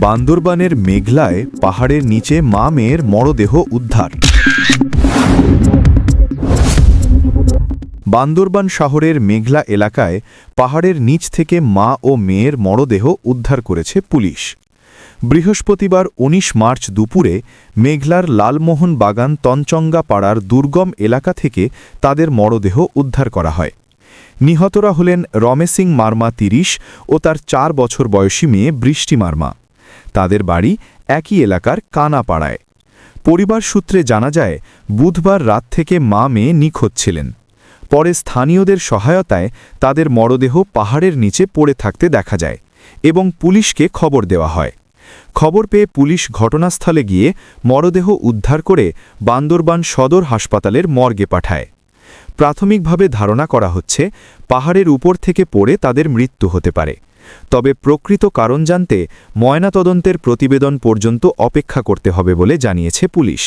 বান্দরবানের মেঘলায় পাহাড়ের নিচে মা মেয়ের মরদেহ উদ্ধার। বান্দরবান শহরের মেঘলা এলাকায় পাহাড়ের নিচ থেকে মা ও মেয়ের মরদেহ উদ্ধার করেছে পুলিশ। বৃহস্পতিবার ১৯ মার্চ দুপুরে মেঘলার লালমোহন বাগান তনচঙ্গা পাড়ার দুর্গম এলাকা থেকে তাদের মরদেহ উদ্ধার করা হয়। নিহতরা হলেন রমেসিং মার্মা ৩০ ও তার ৪ বছর বয়সী মেয়ে বৃষ্টি মার্মা। তাদের বাড়ি একই এলাকার কানাপাড়ায়। পরিবার সূত্রে জানা যায়, বুধবার রাত থেকে মা মেয়ে নিখোঁজ ছিলেন। পরে স্থানীয়দের সহায়তায় তাদের মরদেহ পাহাড়ের নিচে পড়ে থাকতে দেখা যায় এবং পুলিশকে খবর দেওয়া হয়। খবর পেয়ে পুলিশ ঘটনাস্থলে গিয়ে মরদেহ উদ্ধার করে বান্দরবান সদর হাসপাতালের মর্গে পাঠায়। প্রাথমিকভাবে ধারণা করা হচ্ছে, পাহাড়ের উপর থেকে পড়ে তাদের মৃত্যু হতে পারে। তবে প্রকৃত কারণ জানতে ময়নাতদন্তের প্রতিবেদন পর্যন্ত অপেক্ষা করতে হবে বলে জানিয়েছে পুলিশ।